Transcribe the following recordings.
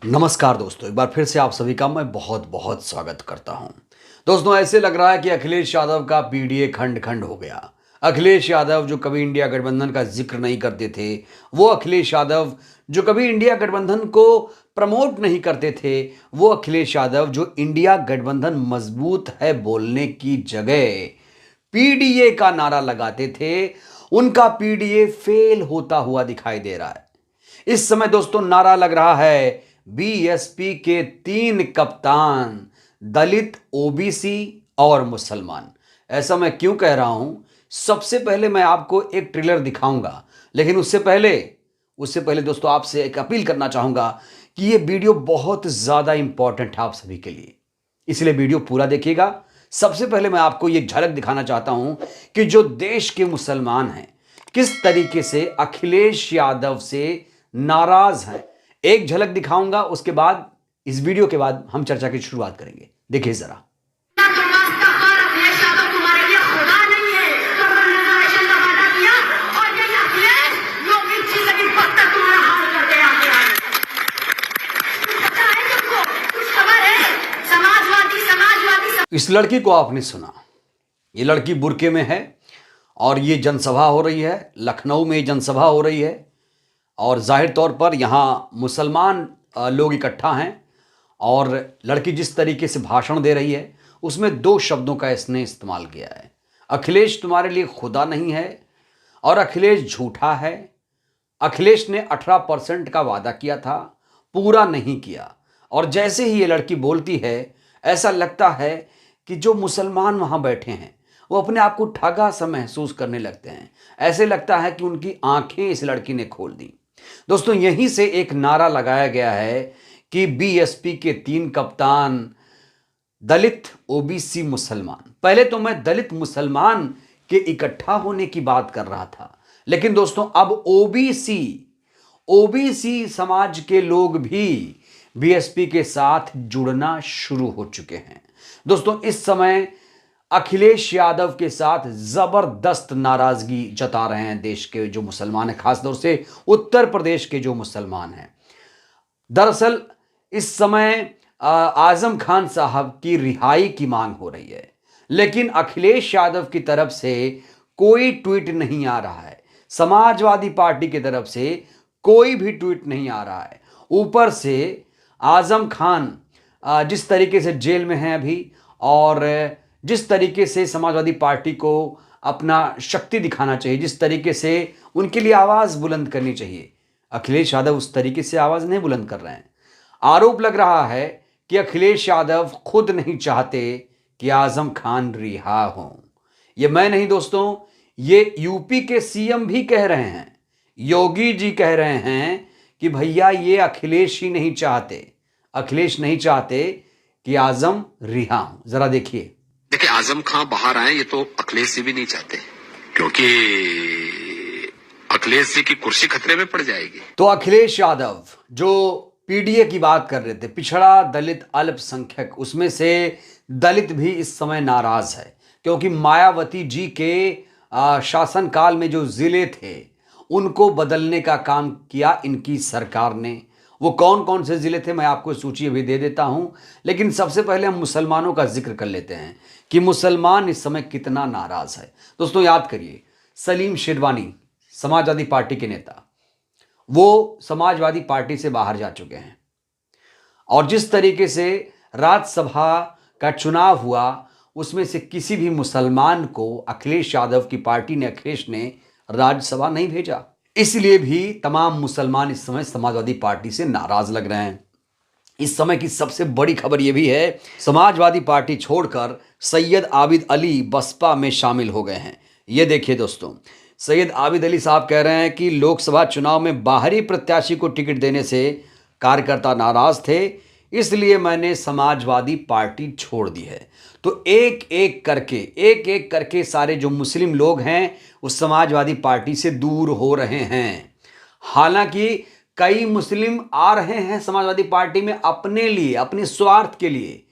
नमस्कार दोस्तों, एक बार फिर से आप सभी का मैं बहुत बहुत स्वागत करता हूं। दोस्तों, ऐसे लग रहा है कि अखिलेश यादव का पीडीए खंड खंड हो गया। अखिलेश यादव जो कभी इंडिया गठबंधन का जिक्र नहीं करते थे, वो अखिलेश यादव जो कभी इंडिया गठबंधन को प्रमोट नहीं करते थे, वो अखिलेश यादव जो इंडिया गठबंधन मजबूत है बोलने की जगह पीडीए का नारा लगाते थे, उनका पीडीए फेल होता हुआ दिखाई दे रहा है। इस समय दोस्तों नारा लग रहा है बीएसपी के 3 कप्तान, दलित, ओबीसी और मुसलमान। ऐसा मैं क्यों कह रहा हूं? सबसे पहले मैं आपको एक ट्रेलर दिखाऊंगा, लेकिन उससे पहले दोस्तों आपसे एक अपील करना चाहूंगा कि यह वीडियो बहुत ज्यादा इंपॉर्टेंट है आप सभी के लिए, इसलिए वीडियो पूरा देखिएगा। सबसे पहले मैं आपको यह झलक दिखाना चाहता हूं कि जो देश के मुसलमान हैं किस तरीके से अखिलेश यादव से नाराज हैं। एक झलक दिखाऊंगा, उसके बाद इस वीडियो के बाद हम चर्चा की शुरुआत करेंगे। देखिए जरा। इस लड़की को आपने सुना, ये लड़की बुर्के में है और ये जनसभा हो रही है, लखनऊ में जनसभा हो रही है और जाहिर तौर पर यहाँ मुसलमान लोग इकट्ठा हैं और लड़की जिस तरीके से भाषण दे रही है उसमें 2 शब्दों का इसने इस्तेमाल किया है। अखिलेश तुम्हारे लिए खुदा नहीं है और अखिलेश झूठा है। अखिलेश ने 18% का वादा किया था, पूरा नहीं किया। और जैसे ही ये लड़की बोलती है ऐसा लगता है कि जो मुसलमान वहाँ बैठे हैं वो अपने आप को ठगा सा महसूस करने लगते हैं। ऐसे लगता है कि उनकी आंखें इस लड़की ने खोल दी। दोस्तों, यहीं से एक नारा लगाया गया है कि बीएसपी के 3 कप्तान, दलित, ओबीसी, मुसलमान। पहले तो मैं दलित मुसलमान के इकट्ठा होने की बात कर रहा था, लेकिन दोस्तों अब ओबीसी समाज के लोग भी बीएसपी के साथ जुड़ना शुरू हो चुके हैं। दोस्तों, इस समय अखिलेश यादव के साथ जबरदस्त नाराजगी जता रहे हैं देश के जो मुसलमान हैं, खासतौर से उत्तर प्रदेश के जो मुसलमान हैं। दरअसल इस समय आजम खान साहब की रिहाई की मांग हो रही है, लेकिन अखिलेश यादव की तरफ से कोई ट्वीट नहीं आ रहा है। समाजवादी पार्टी की तरफ से कोई भी ट्वीट नहीं आ रहा है। ऊपर से आजम खान जिस तरीके से जेल में हैं अभी और जिस तरीके से समाजवादी पार्टी को अपना शक्ति दिखाना चाहिए, जिस तरीके से उनके लिए आवाज़ बुलंद करनी चाहिए, अखिलेश यादव उस तरीके से आवाज़ नहीं बुलंद कर रहे हैं। आरोप लग रहा है कि अखिलेश यादव खुद नहीं चाहते कि आजम खान रिहा हों। ये मैं नहीं दोस्तों, ये यूपी के सीएम भी कह रहे हैं, योगी जी कह रहे हैं कि भैया ये अखिलेश नहीं चाहते कि आजम रिहा हों। जरा देखिए आजम खान बाहर आए, ये तो अखिलेश जी भी नहीं चाहते, क्योंकि अखिलेश जी की कुर्सी खतरे में पड़ जाएगी। तो अखिलेश यादव जो पीडीए की बात कर रहे थे, पिछड़ा, दलित, अल्पसंख्यक, उसमें से दलित भी इस समय नाराज है, क्योंकि मायावती जी के शासनकाल में जो जिले थे उनको बदलने का काम किया इनकी सरकार ने। वो कौन कौन से जिले थे मैं आपको सूची अभी दे देता हूं, लेकिन सबसे पहले हम मुसलमानों का जिक्र कर लेते हैं कि मुसलमान इस समय कितना नाराज है। दोस्तों याद करिए, सलीम शेरवानी समाजवादी पार्टी के नेता, वो समाजवादी पार्टी से बाहर जा चुके हैं और जिस तरीके से राज्यसभा का चुनाव हुआ उसमें से किसी भी मुसलमान को अखिलेश यादव की पार्टी ने, अखिलेश ने राज्यसभा नहीं भेजा। इसलिए भी तमाम मुसलमान इस समय समाजवादी पार्टी से नाराज लग रहे हैं। इस समय की सबसे बड़ी खबर यह भी है, समाजवादी पार्टी छोड़कर सैयद आबिद अली बसपा में शामिल हो गए हैं। ये देखिए दोस्तों, सैयद आबिद अली साहब कह रहे हैं कि लोकसभा चुनाव में बाहरी प्रत्याशी को टिकट देने से कार्यकर्ता नाराज थे, इसलिए मैंने समाजवादी पार्टी छोड़ दी है। तो एक एक करके सारे जो मुस्लिम लोग हैं उस समाजवादी पार्टी से दूर हो रहे हैं। हालांकि कई मुस्लिम आ रहे हैं समाजवादी पार्टी में अपने लिए, अपने स्वार्थ के लिए,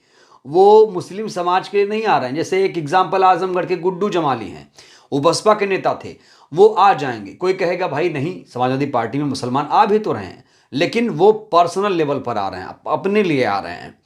वो मुस्लिम समाज के लिए नहीं आ रहे हैं। जैसे एक एग्जाम्पल आजमगढ़ के गुड्डू जमाली हैं, वो बसपा के नेता थे, वो आ जाएंगे। कोई कहेगा भाई नहीं, समाजवादी पार्टी में मुसलमान आ भी तो रहे हैं, लेकिन वो पर्सनल लेवल पर आ रहे हैं, अपने लिए आ रहे हैं।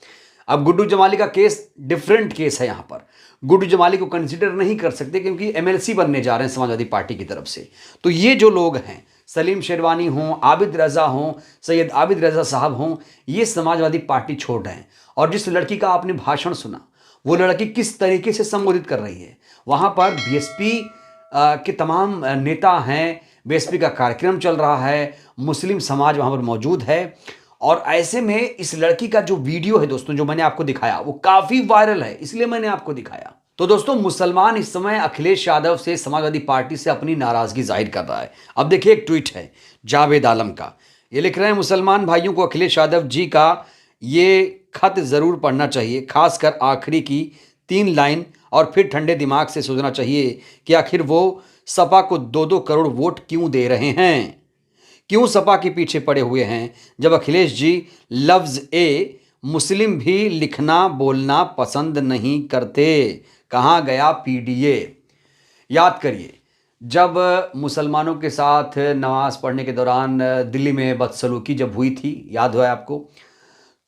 अब गुड्डू जमाली का केस डिफरेंट केस है। यहाँ पर गुड्डू जमाली को कंसिडर नहीं कर सकते क्योंकि एमएलसी बनने जा रहे हैं समाजवादी पार्टी की तरफ से। तो ये जो लोग हैं, सलीम शेरवानी हों, आबिद रज़ा हों, सैयद आबिद रज़ा साहब हों, ये समाजवादी पार्टी छोड़ रहे हैं। और जिस लड़की का आपने भाषण सुना, वो लड़की किस तरीके से संबोधित कर रही है। वहाँ पर बीएसपी के तमाम नेता हैं, बीएसपी का कार्यक्रम चल रहा है, मुस्लिम समाज वहाँ पर मौजूद है। और ऐसे में इस लड़की का जो वीडियो है दोस्तों, जो मैंने आपको दिखाया, वो काफ़ी वायरल है, इसलिए मैंने आपको दिखाया। तो दोस्तों, मुसलमान इस समय अखिलेश यादव से, समाजवादी पार्टी से अपनी नाराजगी जाहिर कर रहा है। अब देखिए, एक ट्वीट है जावेद आलम का। ये लिख रहे हैं, मुसलमान भाइयों को अखिलेश यादव जी का ये खत ज़रूर पढ़ना चाहिए, खासकर आखिरी की 3 लाइन, और फिर ठंडे दिमाग से सोचना चाहिए कि आखिर वो सपा को 2-2 करोड़ वोट क्यों दे रहे हैं, क्यों सपा के पीछे पड़े हुए हैं, जब अखिलेश जी लफ्ज़ ए मुस्लिम भी लिखना बोलना पसंद नहीं करते। कहाँ गया पीडीए। याद करिए, जब मुसलमानों के साथ नमाज पढ़ने के दौरान दिल्ली में बदसलूकी जब हुई थी, याद है आपको,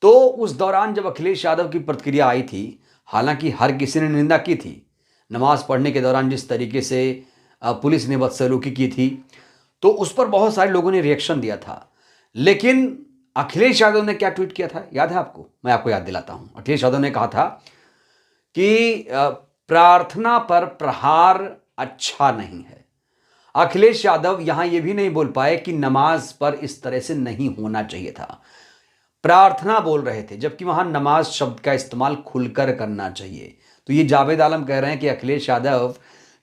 तो उस दौरान जब अखिलेश यादव की प्रतिक्रिया आई थी, हालांकि हर किसी ने निंदा की थी नमाज पढ़ने के दौरान जिस तरीके से पुलिस ने बदसलूकी की थी, तो उस पर बहुत सारे लोगों ने रिएक्शन दिया था। लेकिन अखिलेश यादव ने क्या ट्वीट किया था, याद है आपको? मैं आपको याद दिलाता हूं। अखिलेश यादव ने कहा था कि प्रार्थना पर प्रहार अच्छा नहीं है। अखिलेश यादव यहां यह भी नहीं बोल पाए कि नमाज पर इस तरह से नहीं होना चाहिए था। प्रार्थना बोल रहे थे, जबकि वहां नमाज शब्द का इस्तेमाल खुलकर करना चाहिए। तो ये जावेद आलम कह रहे हैं कि अखिलेश यादव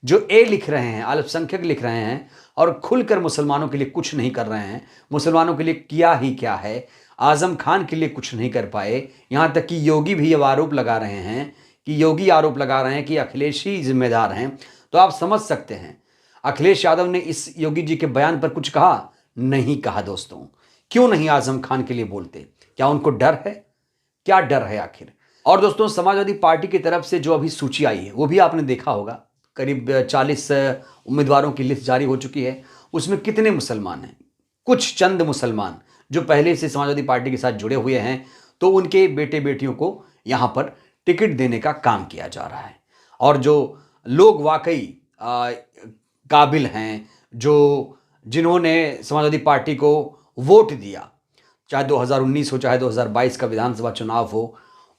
जो ए लिख रहे हैं, अल्पसंख्यक लिख रहे हैं, और खुलकर मुसलमानों के लिए कुछ नहीं कर रहे हैं। मुसलमानों के लिए किया ही क्या है, आजम खान के लिए कुछ नहीं कर पाए। यहाँ तक कि योगी भी ये आरोप लगा रहे हैं कि अखिलेश ही जिम्मेदार हैं। तो आप समझ सकते हैं, अखिलेश यादव ने इस योगी जी के बयान पर कुछ कहा? नहीं कहा दोस्तों। क्यों नहीं आजम खान के लिए बोलते? क्या उनको डर है? क्या डर है आखिर? और दोस्तों, समाजवादी पार्टी की तरफ से जो अभी सूची आई है, वो भी आपने देखा होगा। करीब 40 उम्मीदवारों की लिस्ट जारी हो चुकी है। उसमें कितने मुसलमान हैं? कुछ चंद मुसलमान जो पहले से समाजवादी पार्टी के साथ जुड़े हुए हैं, तो उनके बेटे बेटियों को यहाँ पर टिकट देने का काम किया जा रहा है। और जो लोग वाकई काबिल हैं, जिन्होंने समाजवादी पार्टी को वोट दिया, चाहे 2019 हो, चाहे 2022 का विधानसभा चुनाव हो,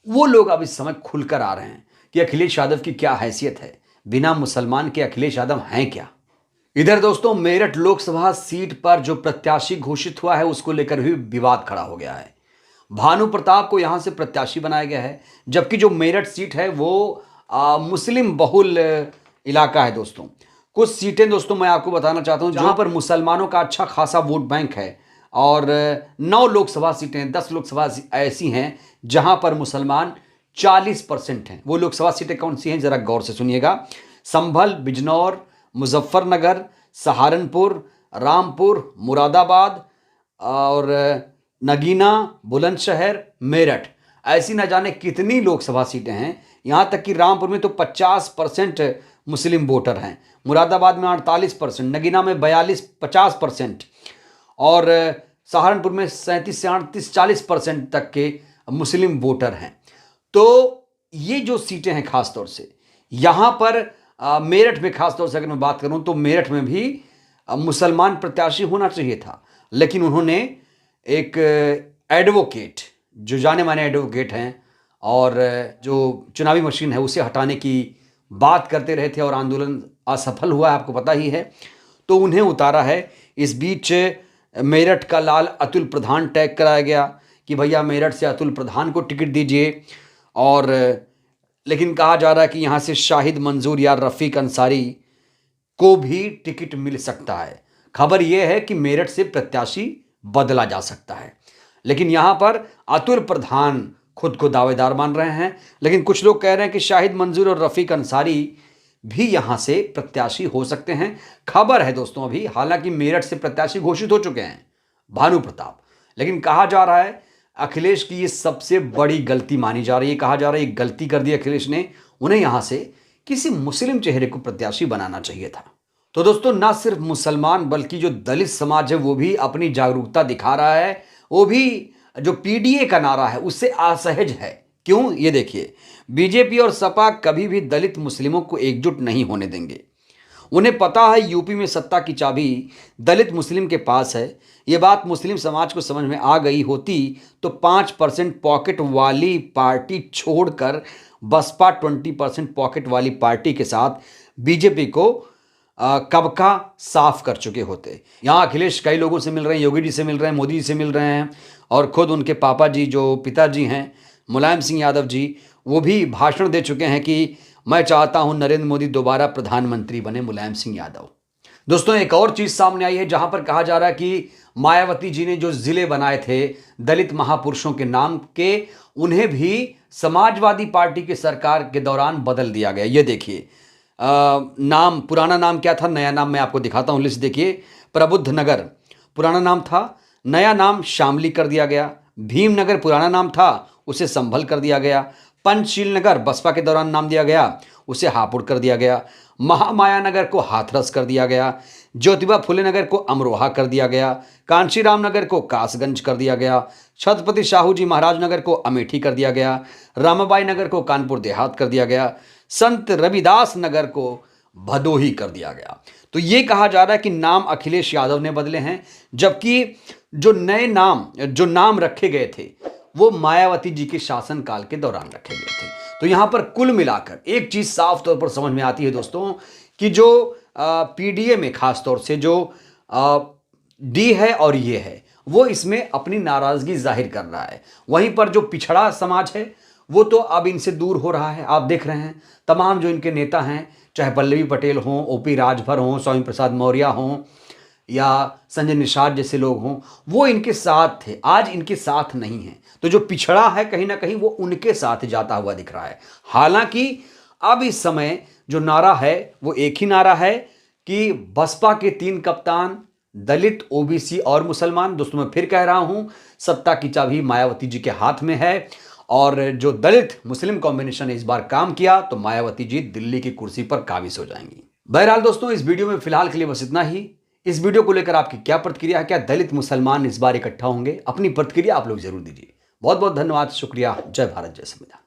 वो लोग अब इस समय खुलकर आ रहे हैं कि अखिलेश यादव की क्या हैसियत है, बिना मुसलमान के अखिलेश यादव हैं क्या। इधर दोस्तों, मेरठ लोकसभा सीट पर जो प्रत्याशी घोषित हुआ है, उसको लेकर भी विवाद खड़ा हो गया है। भानु प्रताप को यहां से प्रत्याशी बनाया गया है, जबकि जो मेरठ सीट है वो मुस्लिम बहुल इलाका है दोस्तों। कुछ सीटें दोस्तों मैं आपको बताना चाहता हूं जहां पर मुसलमानों का अच्छा खासा वोट बैंक है, और 9 लोकसभा सीटें, 10 लोकसभा ऐसी हैं जहां पर मुसलमान 40% हैं। वो लोकसभा सीटें कौन सी हैं, जरा गौर से सुनिएगा। संभल, बिजनौर, मुजफ्फरनगर, सहारनपुर, रामपुर, मुरादाबाद और नगीना, बुलंदशहर, मेरठ, ऐसी न जाने कितनी लोकसभा सीटें हैं। यहाँ तक कि रामपुर में तो 50% मुस्लिम वोटर हैं, मुरादाबाद में 48%, नगीना में 50% और सहारनपुर में 37 से 38, 40% तक के मुस्लिम वोटर हैं। तो ये जो सीटें हैं, खास तौर से यहाँ पर मेरठ में, खास तौर से अगर मैं बात करूं तो मेरठ में भी मुसलमान प्रत्याशी होना चाहिए था, लेकिन उन्होंने एक एडवोकेट, जो जाने माने एडवोकेट हैं और जो चुनावी मशीन है उसे हटाने की बात करते रहे थे, और आंदोलन असफल हुआ, आपको पता ही है, तो उन्हें उतारा है। इस बीच मेरठ का लाल अतुल प्रधान टैग कराया गया कि भैया मेरठ से अतुल प्रधान को टिकट दीजिए। और लेकिन कहा जा रहा है कि यहाँ से शाहिद मंजूर या रफ़ीक अंसारी को भी टिकट मिल सकता है। खबर यह है कि मेरठ से प्रत्याशी बदला जा सकता है, लेकिन यहाँ पर अतुल प्रधान खुद को दावेदार मान रहे हैं, लेकिन कुछ लोग कह रहे हैं कि शाहिद मंजूर और रफ़ीक अंसारी भी यहाँ से प्रत्याशी हो सकते हैं। खबर है दोस्तों अभी, हालांकि मेरठ से प्रत्याशी घोषित हो चुके हैं भानु प्रताप, लेकिन कहा जा रहा है अखिलेश की ये सबसे बड़ी गलती मानी जा रही है। कहा जा रहा है ये गलती कर दी अखिलेश ने, उन्हें यहाँ से किसी मुस्लिम चेहरे को प्रत्याशी बनाना चाहिए था। तो दोस्तों, ना सिर्फ मुसलमान बल्कि जो दलित समाज है वो भी अपनी जागरूकता दिखा रहा है। वो भी जो पीडीए का नारा है उससे असहज है। क्यों, ये देखिए, बीजेपी और सपा कभी भी दलित मुस्लिमों को एकजुट नहीं होने देंगे। उन्हें पता है यूपी में सत्ता की चाबी दलित मुस्लिम के पास है। ये बात मुस्लिम समाज को समझ में आ गई होती तो 5% पॉकेट वाली पार्टी छोड़कर बसपा 20% पॉकेट वाली पार्टी के साथ बीजेपी को कब का साफ कर चुके होते। यहाँ अखिलेश कई लोगों से मिल रहे हैं, योगी जी से मिल रहे हैं, मोदी जी से मिल रहे हैं, और खुद उनके पापा जी जो पिताजी हैं मुलायम सिंह यादव जी, वो भी भाषण दे चुके हैं कि मैं चाहता हूं नरेंद्र मोदी दोबारा प्रधानमंत्री बने, मुलायम सिंह यादव। दोस्तों, एक और चीज सामने आई है जहां पर कहा जा रहा है कि मायावती जी ने जो जिले बनाए थे दलित महापुरुषों के नाम के, उन्हें भी समाजवादी पार्टी की सरकार के दौरान बदल दिया गया। ये देखिए, नाम, पुराना नाम क्या था, नया नाम मैं आपको दिखाता हूं, लिस्ट देखिए। प्रबुद्ध नगर पुराना नाम था, नया नाम शामली कर दिया गया। भीमनगर पुराना नाम था, उसे संभल कर दिया गया। पंचशील नगर बसपा के दौरान नाम दिया गया, उसे हापुड़ कर दिया गया। महामाया नगर को हाथरस कर दिया गया। ज्योतिबा फुले नगर को अमरोहा कर दिया गया। कांशीराम नगर को कासगंज कर दिया गया। छत्रपति शाहू जी महाराज नगर को अमेठी कर दिया गया। रामाबाई नगर को कानपुर देहात कर दिया गया। संत रविदास नगर को भदोही कर दिया गया। तो ये कहा जा रहा है कि नाम अखिलेश यादव ने बदले हैं, जबकि जो नए नाम, जो नाम रखे गए थे वो मायावती जी के शासनकाल के दौरान रखे गए थे। तो यहां पर कुल मिलाकर एक चीज साफ तौर पर समझ में आती है दोस्तों, कि जो पीडीए में खास तौर से जो डी है और ये है, वो इसमें अपनी नाराजगी जाहिर कर रहा है। वहीं पर जो पिछड़ा समाज है वो तो अब इनसे दूर हो रहा है। आप देख रहे हैं तमाम जो इनके नेता हैं, चाहे पल्लवी पटेल हों, ओपी राजभर हों, स्वामी प्रसाद मौर्य हों, या संजय निषाद जैसे लोग हों, वो इनके साथ थे, आज इनके साथ नहीं है। तो जो पिछड़ा है कहीं ना कहीं वो उनके साथ जाता हुआ दिख रहा है। हालांकि अब इस समय जो नारा है वो एक ही नारा है कि बसपा के 3 कप्तान, दलित, ओबीसी और मुसलमान। दोस्तों, मैं फिर कह रहा हूं, सत्ता की चाबी मायावती जी के हाथ में है, और जो दलित मुस्लिम कॉम्बिनेशन ने इस बार काम किया तो मायावती जी दिल्ली की कुर्सी पर काबिज हो जाएंगी। बहरहाल दोस्तों, इस वीडियो में फिलहाल के लिए बस इतना ही। इस वीडियो को लेकर आपकी क्या प्रतिक्रिया है? क्या दलित मुसलमान इस बार इकट्ठा होंगे? अपनी प्रतिक्रिया आप लोग जरूर दीजिए। बहुत बहुत धन्यवाद, शुक्रिया। जय भारत, जय संविधान।